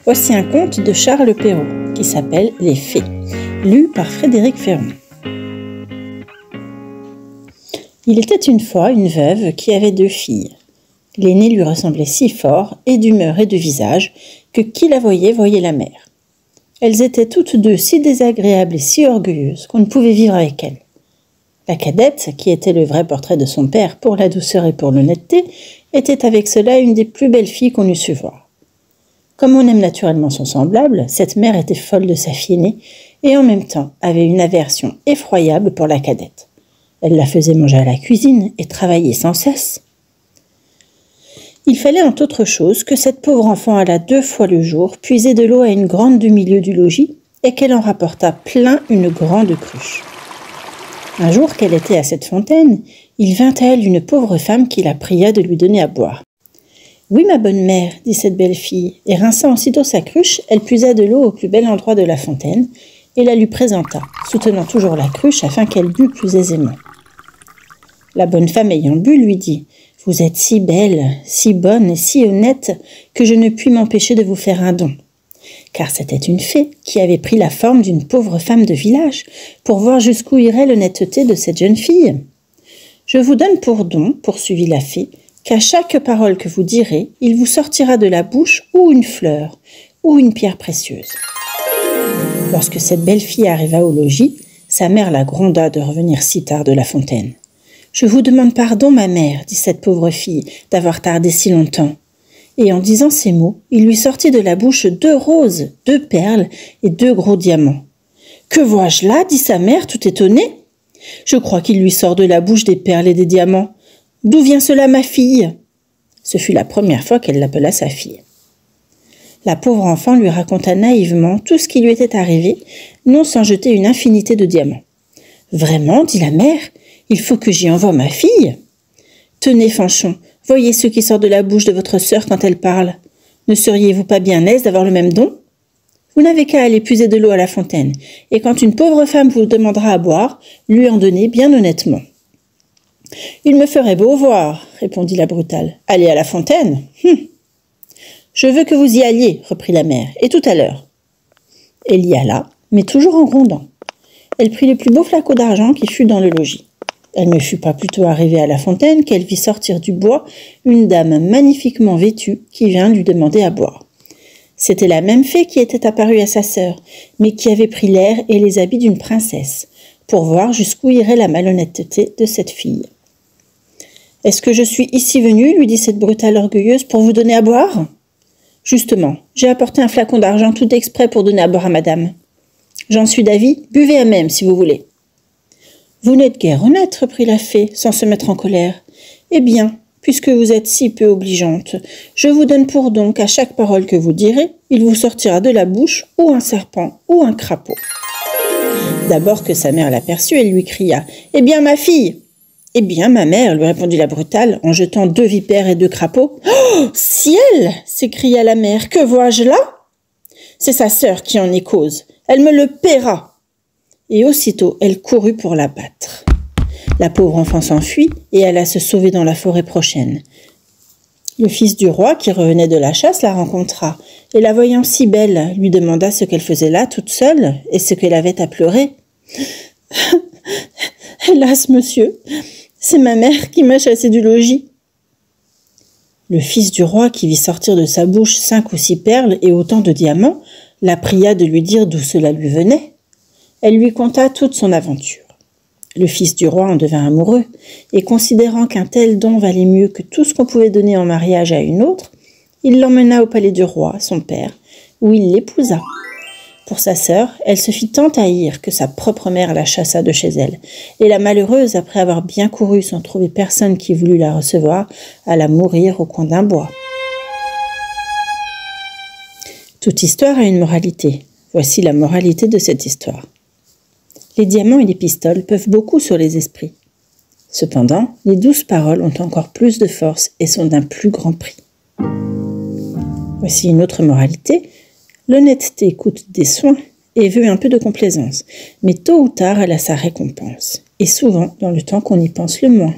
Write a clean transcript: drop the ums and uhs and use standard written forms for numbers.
Voici un conte de Charles Perrault qui s'appelle Les Fées, lu par Frédéric Ferron. Il était une fois une veuve qui avait 2 filles. L'aînée lui ressemblait si fort, et d'humeur et de visage, que qui la voyait la mère. Elles étaient toutes 2 si désagréables et si orgueilleuses qu'on ne pouvait vivre avec elles. La cadette, qui était le vrai portrait de son père pour la douceur et pour l'honnêteté, était avec cela une des plus belles filles qu'on eût su voir. Comme on aime naturellement son semblable, cette mère était folle de sa fille aînée et en même temps avait une aversion effroyable pour la cadette. Elle la faisait manger à la cuisine et travailler sans cesse. Il fallait entre autres choses que cette pauvre enfant allât 2 fois le jour puiser de l'eau à une grande du milieu du logis et qu'elle en rapporta plein une grande cruche. Un jour qu'elle était à cette fontaine, il vint à elle une pauvre femme qui la pria de lui donner à boire. « Oui, ma bonne mère, dit cette belle fille, et rinçant aussitôt sa cruche, elle puisa de l'eau au plus bel endroit de la fontaine et la lui présenta, soutenant toujours la cruche afin qu'elle bût plus aisément. La bonne femme ayant bu lui dit « Vous êtes si belle, si bonne et si honnête que je ne puis m'empêcher de vous faire un don. » Car c'était une fée qui avait pris la forme d'une pauvre femme de village pour voir jusqu'où irait l'honnêteté de cette jeune fille. « Je vous donne pour don, poursuivit la fée, qu'à chaque parole que vous direz, il vous sortira de la bouche ou une fleur, ou une pierre précieuse. » Lorsque cette belle fille arriva au logis, sa mère la gronda de revenir si tard de la fontaine. « Je vous demande pardon, ma mère, dit cette pauvre fille, d'avoir tardé si longtemps. » Et en disant ces mots, il lui sortit de la bouche 2 roses, 2 perles et 2 gros diamants. « Que vois-je là » dit sa mère, tout étonnée. « Je crois qu'il lui sort de la bouche des perles et des diamants. D'où vient cela, ma fille ?» Ce fut la première fois qu'elle l'appela sa fille. La pauvre enfant lui raconta naïvement tout ce qui lui était arrivé, non sans jeter une infinité de diamants. « Vraiment, dit la mère, il faut que j'y envoie ma fille. Tenez, Fanchon, voyez ce qui sort de la bouche de votre sœur quand elle parle. Ne seriez-vous pas bien aise d'avoir le même don? Vous n'avez qu'à aller puiser de l'eau à la fontaine, et quand une pauvre femme vous demandera à boire, lui en donner bien honnêtement. » « Il me ferait beau voir, répondit la brutale. Aller à la fontaine? Je veux que vous y alliez, reprit la mère, et tout à l'heure. Elle y alla, mais toujours en grondant. Elle prit le plus beau flacon d'argent qui fut dans le logis. Elle ne fut pas plutôt arrivée à la fontaine qu'elle vit sortir du bois une dame magnifiquement vêtue qui vint lui demander à boire. C'était la même fée qui était apparue à sa sœur, mais qui avait pris l'air et les habits d'une princesse, pour voir jusqu'où irait la malhonnêteté de cette fille. « Est-ce que je suis ici venue, lui dit cette brutale orgueilleuse, pour vous donner à boire ? Justement, j'ai apporté un flacon d'argent tout exprès pour donner à boire à madame. J'en suis d'avis, buvez à même si vous voulez. » « Vous n'êtes guère honnête, reprit la fée, sans se mettre en colère. Eh bien, puisque vous êtes si peu obligeante, je vous donne pour don qu'à chaque parole que vous direz, il vous sortira de la bouche ou un serpent ou un crapaud. » D'abord que sa mère l'aperçut, elle lui cria « Eh bien, ma fille !»« Eh bien, ma mère, lui répondit la brutale, en jetant 2 vipères et 2 crapauds. « Oh, ciel !» s'écria la mère. « Que vois-je là ?»« C'est sa sœur qui en est cause. Elle me le paiera. » Et aussitôt, elle courut pour la battre. La pauvre enfant s'enfuit et alla se sauver dans la forêt prochaine. Le fils du roi, qui revenait de la chasse, la rencontra, et la voyant si belle, lui demanda ce qu'elle faisait là, toute seule, et ce qu'elle avait à pleurer. « Hélas, monsieur, c'est ma mère qui m'a chassée du logis. » Le fils du roi, qui vit sortir de sa bouche 5 ou 6 perles et autant de diamants, la pria de lui dire d'où cela lui venait. Elle lui conta toute son aventure. Le fils du roi en devint amoureux, et considérant qu'un tel don valait mieux que tout ce qu'on pouvait donner en mariage à une autre, il l'emmena au palais du roi, son père, où il l'épousa. Pour sa sœur, elle se fit tant haïr que sa propre mère la chassa de chez elle, et la malheureuse, après avoir bien couru sans trouver personne qui voulut la recevoir, alla mourir au coin d'un bois. Toute histoire a une moralité. Voici la moralité de cette histoire. Les diamants et les pistoles peuvent beaucoup sur les esprits. Cependant, les douces paroles ont encore plus de force et sont d'un plus grand prix. Voici une autre moralité. L'honnêteté coûte des soins et veut un peu de complaisance, mais tôt ou tard elle a sa récompense, et souvent dans le temps qu'on y pense le moins.